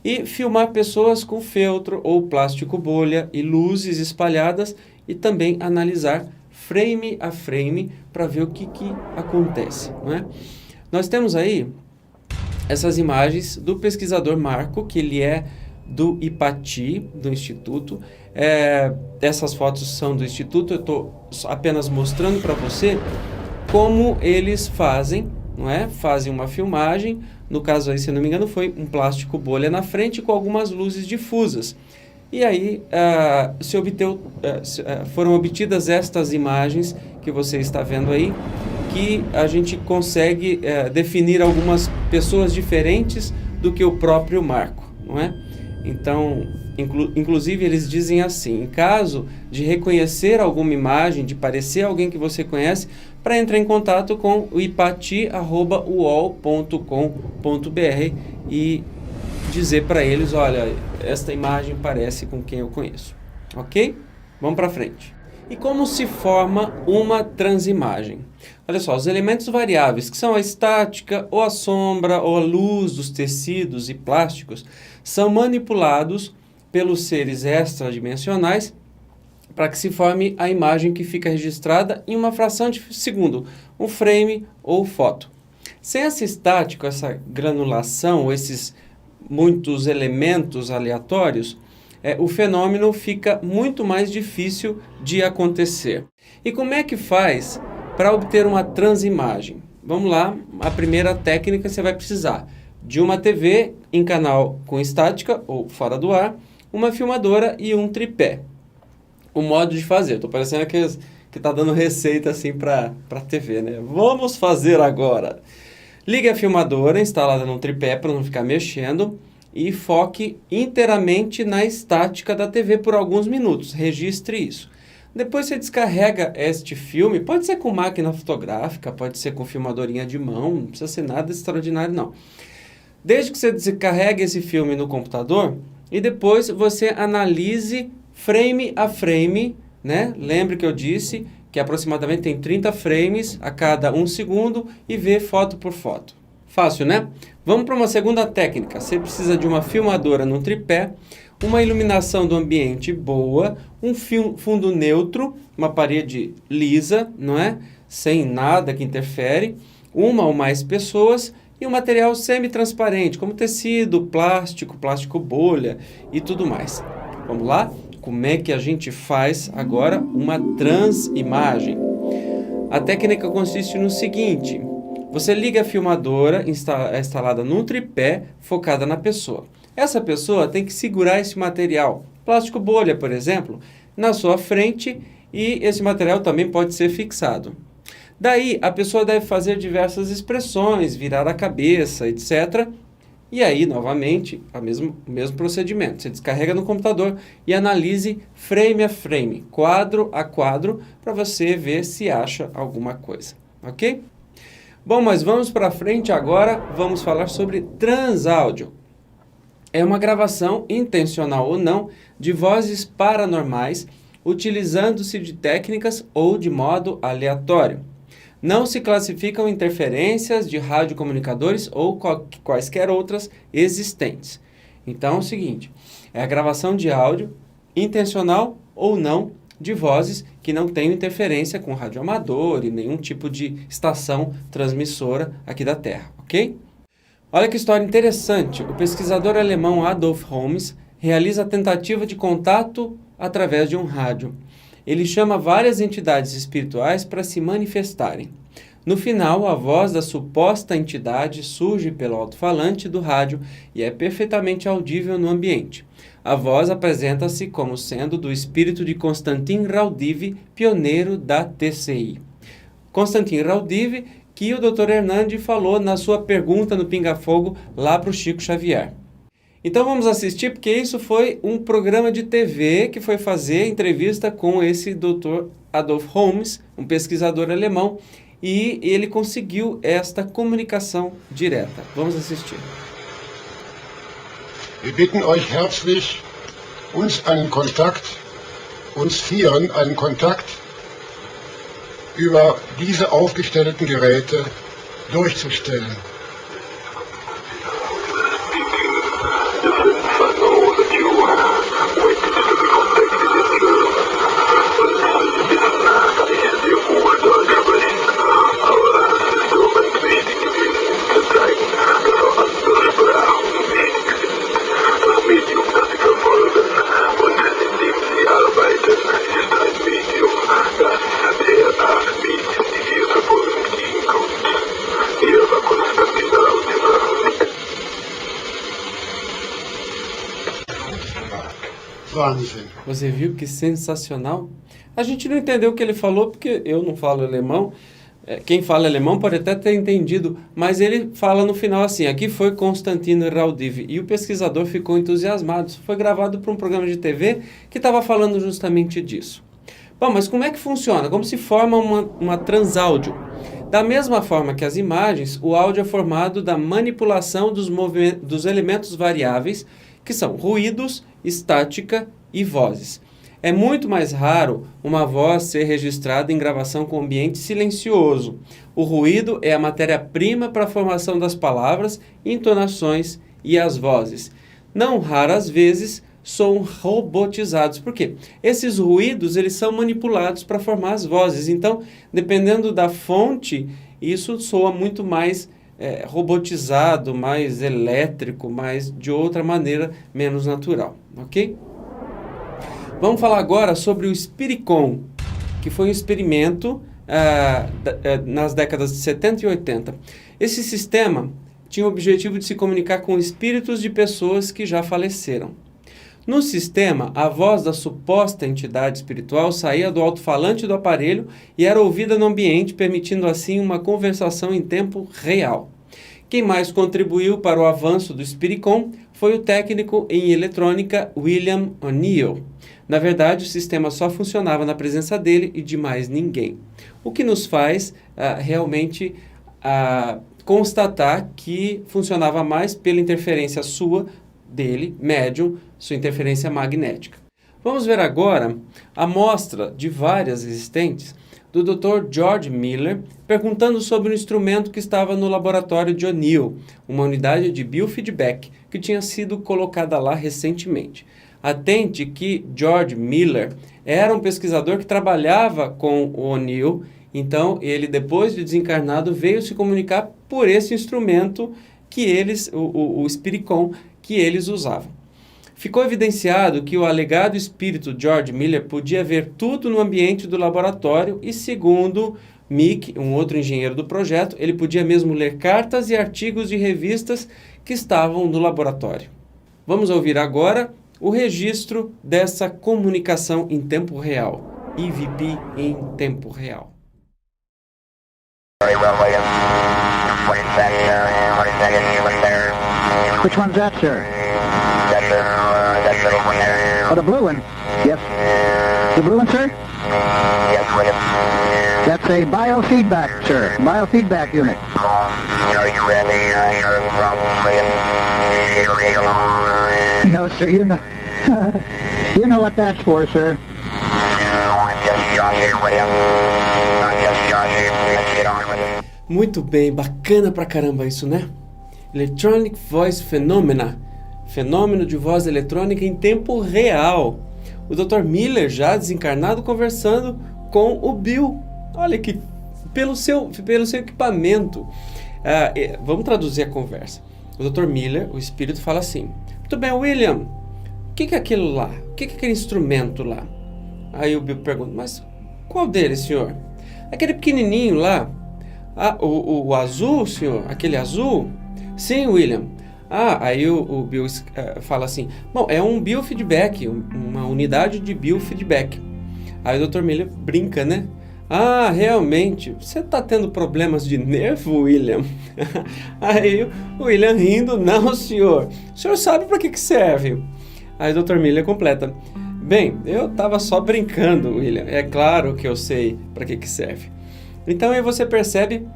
E filmar pessoas com feltro ou plástico bolha e luzes espalhadas e também analisar frame a frame para ver o que acontece, não é? Nós temos aí essas imagens do pesquisador Marco, que ele é do IPATI, do Instituto. Essas fotos são do Instituto, eu estou apenas mostrando para você como eles fazem, não é? Fazem uma filmagem, no caso aí, se não me engano, foi um plástico bolha na frente com algumas luzes difusas. E aí foram obtidas estas imagens que você está vendo aí, que a gente consegue definir algumas pessoas diferentes do que o próprio Marco, não é? Então, inclusive eles dizem assim, em caso de reconhecer alguma imagem, de parecer alguém que você conhece, para entrar em contato com o ipati@uol.com.br e dizer para eles, olha, esta imagem parece com quem eu conheço. Ok? Vamos para frente. E como se forma uma transimagem? Olha só, os elementos variáveis, que são a estática, ou a sombra, ou a luz dos tecidos e plásticos, são manipulados pelos seres extradimensionais para que se forme a imagem que fica registrada em uma fração de segundo, um frame ou foto. Sem essa estática, essa granulação, esses muitos elementos aleatórios, o fenômeno fica muito mais difícil de acontecer. E como é que faz para obter uma transimagem? Vamos lá, a primeira técnica você vai precisar de uma TV em canal com estática ou fora do ar, uma filmadora e um tripé. O modo de fazer, estou parecendo que está dando receita assim para TV, né? Vamos fazer agora! Ligue a filmadora instalada no tripé para não ficar mexendo e foque inteiramente na estática da TV por alguns minutos. Registre isso. Depois você descarrega este filme, pode ser com máquina fotográfica, pode ser com filmadorinha de mão, não precisa ser nada extraordinário não. Desde que você descarregue esse filme no computador e depois você analise frame a frame, né? Lembre que eu disse que aproximadamente tem 30 frames a cada 1 segundo e vê foto por foto. Fácil, né? Vamos para uma segunda técnica. Você precisa de uma filmadora no tripé, uma iluminação do ambiente boa, um fundo neutro, uma parede lisa, não é? Sem nada que interfere, uma ou mais pessoas e um material semi-transparente, como tecido, plástico bolha e tudo mais. Vamos lá? Como é que a gente faz agora uma transimagem? A técnica consiste no seguinte: você liga a filmadora instalada num tripé focada na pessoa. Essa pessoa tem que segurar esse material, plástico bolha, por exemplo, na sua frente e esse material também pode ser fixado. Daí, a pessoa deve fazer diversas expressões, virar a cabeça, etc. E aí, novamente, o mesmo procedimento. Você descarrega no computador e analise frame a frame, quadro a quadro, para você ver se acha alguma coisa. Ok? Bom, mas vamos para frente agora, vamos falar sobre transáudio. É uma gravação, intencional ou não, de vozes paranormais, utilizando-se de técnicas ou de modo aleatório. Não se classificam interferências de radiocomunicadores ou quaisquer outras existentes. Então é o seguinte, é a gravação de áudio, intencional ou não, de vozes que não têm interferência com radioamador e nenhum tipo de estação transmissora aqui da Terra, ok? Olha que história interessante. O pesquisador alemão Adolf Holmes realiza a tentativa de contato através de um rádio. Ele chama várias entidades espirituais para se manifestarem. No final, a voz da suposta entidade surge pelo alto-falante do rádio e é perfeitamente audível no ambiente. A voz apresenta-se como sendo do espírito de Konstantin Raudive, pioneiro da TCI. Konstantin Raudive, que o Dr. Hernandes falou na sua pergunta no Pinga Fogo lá para o Chico Xavier. Então vamos assistir, porque isso foi um programa de TV que foi fazer entrevista com esse Dr. Adolf Holmes, um pesquisador alemão, e ele conseguiu esta comunicação direta. Vamos assistir. Wir bitten euch herzlich, uns einen Kontakt über diese aufgestellten Geräte durchzustellen. Você viu que sensacional? A gente não entendeu o que ele falou, porque eu não falo alemão, quem fala alemão pode até ter entendido, mas ele fala no final assim, aqui foi Konstantin Raudive, e o pesquisador ficou entusiasmado. Isso foi gravado para um programa de TV que estava falando justamente disso. Bom, mas como é que funciona? Como se forma uma transáudio? Da mesma forma que as imagens, o áudio é formado da manipulação dos elementos variáveis, que são ruídos, estática e vozes. É muito mais raro uma voz ser registrada em gravação com ambiente silencioso. O ruído é a matéria-prima para a formação das palavras, entonações e as vozes. Não raras vezes são robotizados. Por quê? Esses ruídos eles são manipulados para formar as vozes. Então, dependendo da fonte, isso soa muito mais robotizado, mais elétrico, mais de outra maneira, menos natural. Ok? Vamos falar agora sobre o Spiricon, que foi um experimento nas décadas de 70 e 80. Esse sistema tinha o objetivo de se comunicar com espíritos de pessoas que já faleceram. No sistema, a voz da suposta entidade espiritual saía do alto-falante do aparelho e era ouvida no ambiente, permitindo assim uma conversação em tempo real. Quem mais contribuiu para o avanço do Spiricon foi o técnico em eletrônica William O'Neill. Na verdade, o sistema só funcionava na presença dele e de mais ninguém. O que nos faz realmente constatar que funcionava mais pela interferência dele, médium, sua interferência magnética. Vamos ver agora a amostra de várias existentes do Dr. George Miller, perguntando sobre um instrumento que estava no laboratório de O'Neill, uma unidade de biofeedback que tinha sido colocada lá recentemente. Atente que George Miller era um pesquisador que trabalhava com o O'Neill, então ele, depois de desencarnado, veio se comunicar por esse instrumento que eles, o Spiricon, que eles usavam. Ficou evidenciado que o alegado espírito George Miller podia ver tudo no ambiente do laboratório e, segundo Mick, um outro engenheiro do projeto, ele podia mesmo ler cartas e artigos de revistas que estavam no laboratório. Vamos ouvir agora o registro dessa comunicação em tempo real, EVP em tempo real. Which one's that, sir? Oh, the blue one? Yes. The blue one, sir? Yes, William. That's a biofeedback, sir. Biofeedback unit. Are you ready? I heard from William. No, sir, you know. You know what that's for, sir. I'm just joking, William. I'm just joking. Let's get on with it. Muito bem, bacana pra caramba isso, né? Electronic Voice Phenomena, fenômeno de voz eletrônica em tempo real. O Dr. Miller, já desencarnado, conversando com o Bill. Olha que, pelo seu equipamento. Vamos traduzir a conversa. O Dr. Miller, o espírito, fala assim: muito bem, William, o que é aquilo lá? O que é aquele instrumento lá? Aí o Bill pergunta: mas qual deles, senhor? Aquele pequenininho lá. O azul, senhor? Aquele azul? Sim, William. Aí o Bill fala assim: bom, é um biofeedback, uma unidade de biofeedback. Aí o Dr. Miller brinca, né? Realmente, você está tendo problemas de nervo, William? Aí o William rindo: não, senhor. O senhor sabe para que serve? Aí o Dr. Miller completa: bem, eu estava só brincando, William. É claro que eu sei para que serve. Então aí você percebe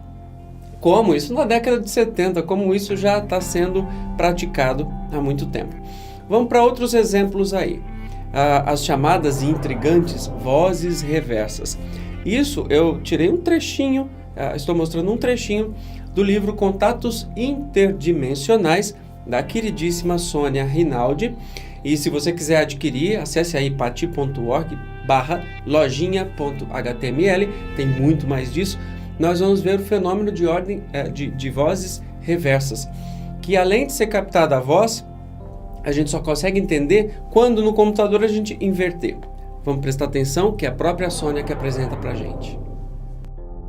como isso, na década de 70, como isso já está sendo praticado há muito tempo. Vamos para outros exemplos aí. As chamadas e intrigantes vozes reversas. Isso eu tirei um trechinho, estou mostrando um trechinho do livro Contatos Interdimensionais, da queridíssima Sônia Rinaldi. E se você quiser adquirir, acesse aí pati.org/lojinha.html, tem muito mais disso. Nós vamos ver o fenômeno de ordem de vozes reversas, que além de ser captada a voz, a gente só consegue entender quando no computador a gente inverter. Vamos prestar atenção que é a própria Sônia que apresenta pra gente.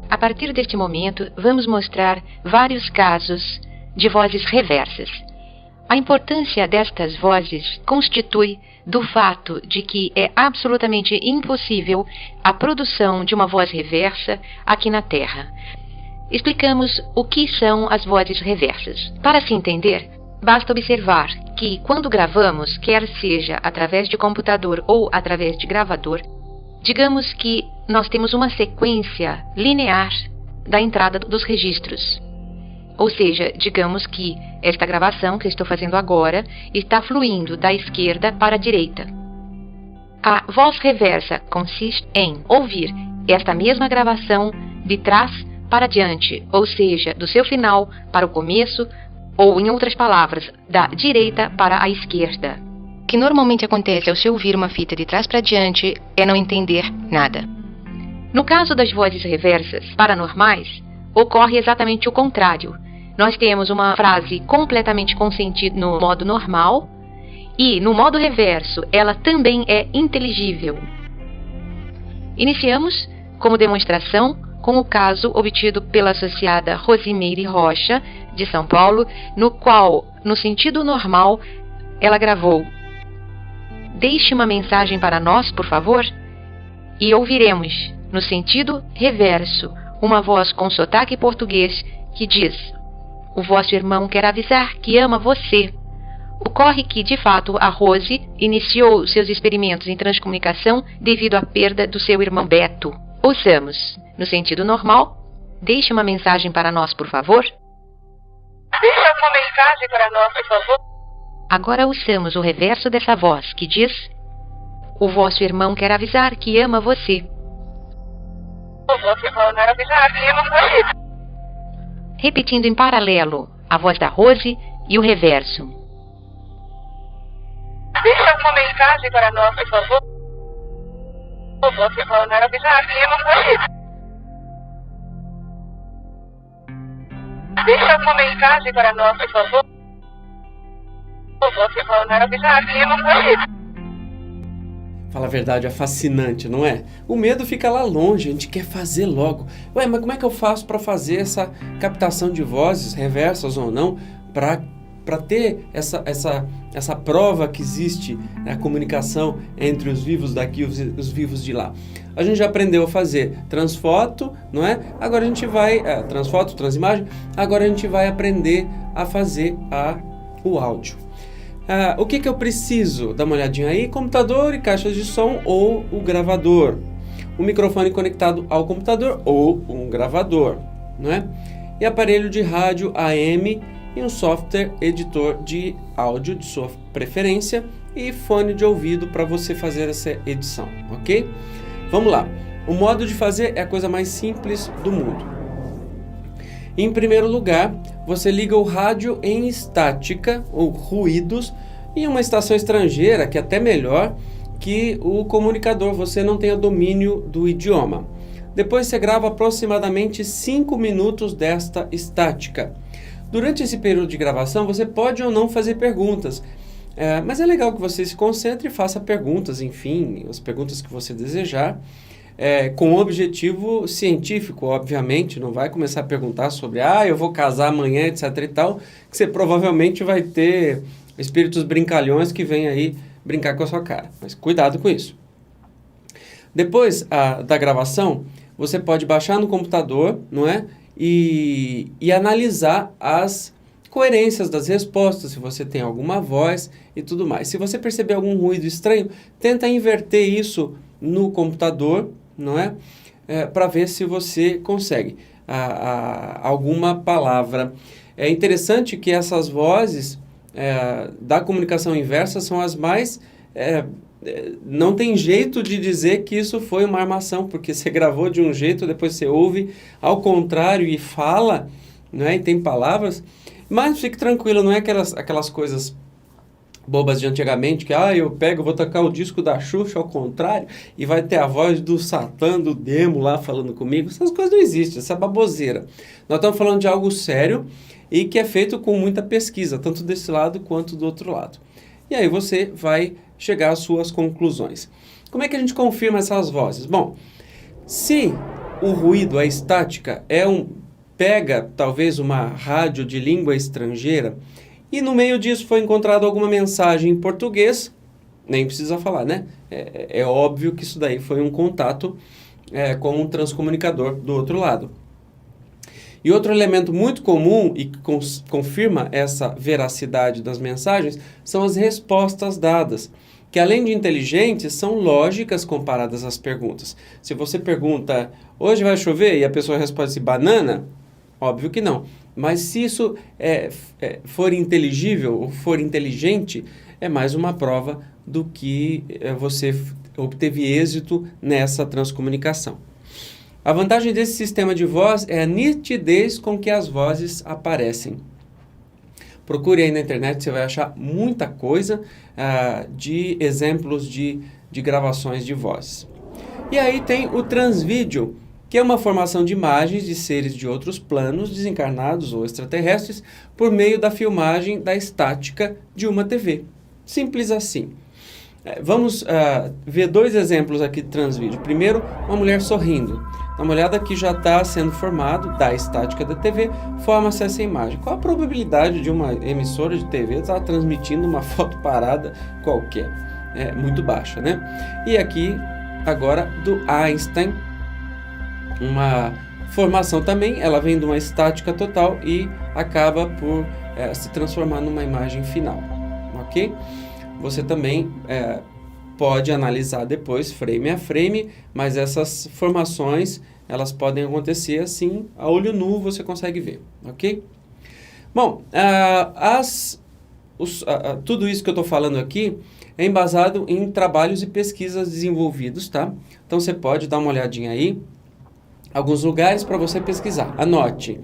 A partir deste momento, vamos mostrar vários casos de vozes reversas. A importância destas vozes constitui do fato de que é absolutamente impossível a produção de uma voz reversa aqui na Terra. Explicamos o que são as vozes reversas. Para se entender, basta observar que quando gravamos, quer seja através de computador ou através de gravador, digamos que nós temos uma sequência linear da entrada dos registros. Ou seja, digamos que esta gravação que eu estou fazendo agora está fluindo da esquerda para a direita. A voz reversa consiste em ouvir esta mesma gravação de trás para diante, ou seja, do seu final para o começo, ou, em outras palavras, da direita para a esquerda. O que normalmente acontece ao se ouvir uma fita de trás para diante é não entender nada. No caso das vozes reversas paranormais, ocorre exatamente o contrário. Nós temos uma frase completamente com sentido no modo normal e, no modo reverso, ela também é inteligível. Iniciamos, como demonstração, com o caso obtido pela associada Rosimeire Rocha, de São Paulo, no qual, no sentido normal, ela gravou: "Deixe uma mensagem para nós, por favor", e ouviremos, no sentido reverso, uma voz com sotaque português que diz: "O vosso irmão quer avisar que ama você." Ocorre que, de fato, a Rose iniciou seus experimentos em transcomunicação devido à perda do seu irmão Beto. Ouçamos, no sentido normal: "Deixe uma mensagem para nós, por favor." Deixe uma mensagem para nós, por favor. Agora ouçamos o reverso dessa voz, que diz: "O vosso irmão quer avisar que ama você." O vosso irmão quer avisar que ama você. Repetindo em paralelo a voz da Rose e o reverso. Deixe uma mensagem para nós, por favor. O vosso irmão quer avisar que ama você. Deixe uma mensagem para nós, por favor. O vosso irmão quer avisar que ama você. Fala a verdade, é fascinante, não é? O medo fica lá longe, a gente quer fazer logo. Ué, mas como é que eu faço para fazer essa captação de vozes, reversas ou não, para ter essa prova que existe, a comunicação entre os vivos daqui e os vivos de lá? A gente já aprendeu a fazer transfoto, não é? Agora a gente vai... transfoto, transimagem. Agora a gente vai aprender a fazer o áudio. O que eu preciso? Dá uma olhadinha aí: computador e caixas de som ou o gravador. Um microfone conectado ao computador ou um gravador, não é? E aparelho de rádio AM e um software editor de áudio de sua preferência e fone de ouvido para você fazer essa edição, ok? Vamos lá. O modo de fazer é a coisa mais simples do mundo. Em primeiro lugar, você liga o rádio em estática ou ruídos em uma estação estrangeira, que é até melhor que o comunicador, você não tenha domínio do idioma. Depois você grava aproximadamente 5 minutos desta estática. Durante esse período de gravação, você pode ou não fazer perguntas, mas é legal que você se concentre e faça perguntas, enfim, as perguntas que você desejar. Com objetivo científico, obviamente, não vai começar a perguntar sobre eu vou casar amanhã, etc e tal, que você provavelmente vai ter espíritos brincalhões que vêm aí brincar com a sua cara, mas cuidado com isso. Depois da gravação, você pode baixar no computador, não é? E analisar as coerências das respostas, se você tem alguma voz e tudo mais. Se você perceber algum ruído estranho, tenta inverter isso no computador, não é? Para ver se você consegue alguma palavra. É interessante que essas vozes da comunicação inversa são as mais... não tem jeito de dizer que isso foi uma armação, porque você gravou de um jeito, depois você ouve ao contrário e fala, não é? E tem palavras. Mas fique tranquilo, não é aquelas coisas bobas de antigamente, que vou tocar o disco da Xuxa ao contrário e vai ter a voz do Satã, do Demo lá falando comigo. Essas coisas não existem, essa baboseira. Nós estamos falando de algo sério e que é feito com muita pesquisa, tanto desse lado quanto do outro lado. E aí você vai chegar às suas conclusões. Como é que a gente confirma essas vozes? Bom, se o ruído, a estática, pega talvez uma rádio de língua estrangeira, e no meio disso foi encontrada alguma mensagem em português, Nem precisa falar, né? É óbvio que isso daí foi um contato com um transcomunicador do outro lado. E outro elemento muito comum e que confirma essa veracidade das mensagens são as respostas dadas, que além de inteligentes, são lógicas comparadas às perguntas. Se você pergunta, hoje vai chover? E a pessoa responde assim, banana? Óbvio que não. Mas se isso for inteligível ou for inteligente, é mais uma prova do que você obteve êxito nessa transcomunicação. A vantagem desse sistema de voz é a nitidez com que as vozes aparecem. Procure aí na internet, você vai achar muita coisa de exemplos de gravações de vozes. E aí tem o transvídeo, que é uma formação de imagens de seres de outros planos, desencarnados ou extraterrestres, por meio da filmagem da estática de uma TV. Simples assim. Vamos ver dois exemplos aqui de transvídeo. Primeiro, uma mulher sorrindo. Dá uma olhada que já está sendo formado da estática da TV, forma-se essa imagem. Qual a probabilidade de uma emissora de TV estar transmitindo uma foto parada qualquer? É muito baixa, né? E aqui, agora, do Einstein, uma formação também, ela vem de uma estática total e acaba por se transformar numa imagem final, ok? Você também pode analisar depois, frame a frame, mas essas formações, elas podem acontecer assim, a olho nu você consegue ver, ok? Bom, tudo isso que eu estou falando aqui é embasado em trabalhos e pesquisas desenvolvidos, tá? Então você pode dar uma olhadinha aí, alguns lugares para você pesquisar, anote.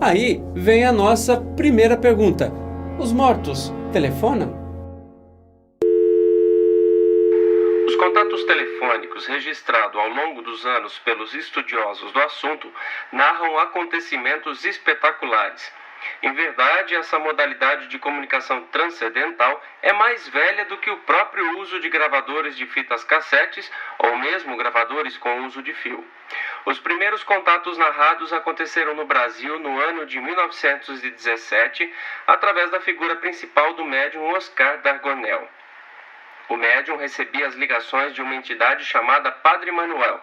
Aí vem a nossa primeira pergunta. Os mortos telefonam? Os contatos telefônicos registrados ao longo dos anos pelos estudiosos do assunto narram acontecimentos espetaculares. Em verdade, essa modalidade de comunicação transcendental é mais velha do que o próprio uso de gravadores de fitas cassetes ou mesmo gravadores com uso de fio. Os primeiros contatos narrados aconteceram no Brasil no ano de 1917, através da figura principal do médium Oscar Dargonel. O médium recebia as ligações de uma entidade chamada Padre Manuel.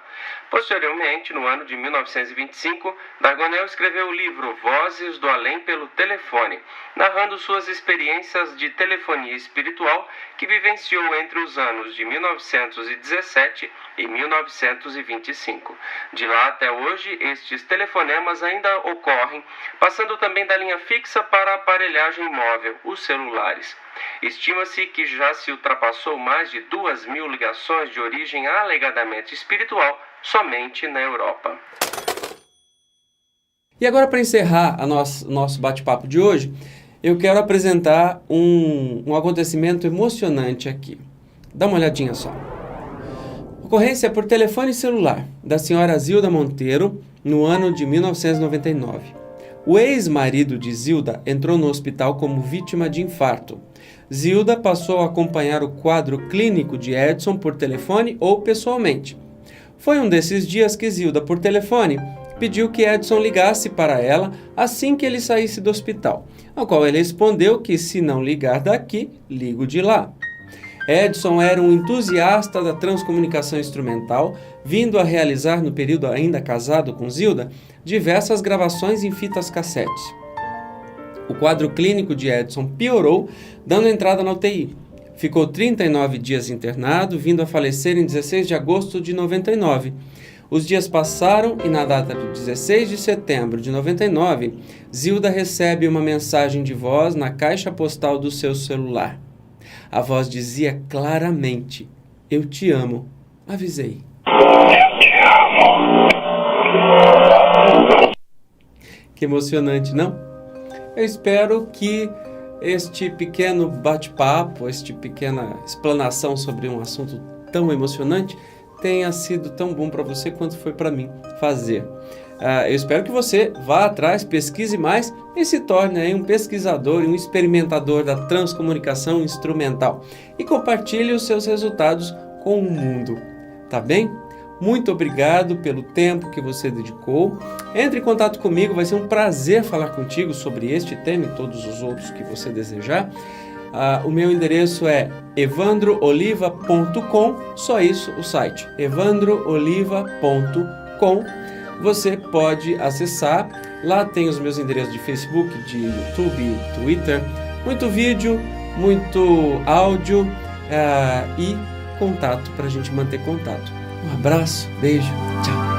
Posteriormente, no ano de 1925, Dargonel escreveu o livro Vozes do Além pelo Telefone, narrando suas experiências de telefonia espiritual que vivenciou entre os anos de 1917 e 1925. De lá até hoje, estes telefonemas ainda ocorrem, passando também da linha fixa para a aparelhagem móvel, os celulares. Estima-se que já se ultrapassou mais de 2.000 ligações de origem alegadamente espiritual somente na Europa. E agora, para encerrar nosso bate-papo de hoje, eu quero apresentar um acontecimento emocionante aqui. Dá uma olhadinha só. Ocorrência por telefone celular da senhora Zilda Monteiro no ano de 1999. O ex-marido de Zilda entrou no hospital como vítima de infarto. Zilda passou a acompanhar o quadro clínico de Edson por telefone ou pessoalmente. Foi um desses dias que Zilda, por telefone, pediu que Edson ligasse para ela assim que ele saísse do hospital, ao qual ele respondeu que se não ligar daqui, ligo de lá. Edson era um entusiasta da transcomunicação instrumental, vindo a realizar, no período ainda casado com Zilda, diversas gravações em fitas cassetes. O quadro clínico de Edson piorou, dando entrada na UTI. Ficou 39 dias internado, vindo a falecer em 16 de agosto de 99. Os dias passaram e na data de 16 de setembro de 99, Zilda recebe uma mensagem de voz na caixa postal do seu celular. A voz dizia claramente: "Eu te amo. Avisei." Eu te amo. Que emocionante, não? Eu espero que este pequeno bate-papo, esta pequena explanação sobre um assunto tão emocionante tenha sido tão bom para você quanto foi para mim fazer. Eu espero que você vá atrás, pesquise mais e se torne aí um pesquisador e um experimentador da transcomunicação instrumental e compartilhe os seus resultados com o mundo, tá bem? Muito obrigado pelo tempo que você dedicou. Entre em contato comigo, vai ser um prazer falar contigo sobre este tema e todos os outros que você desejar. O meu endereço é evandrooliva.com, só isso o site, evandrooliva.com. Você pode acessar, lá tem os meus endereços de Facebook, de YouTube, Twitter, muito vídeo, muito áudio e contato para a gente manter contato. Um abraço, beijo, tchau.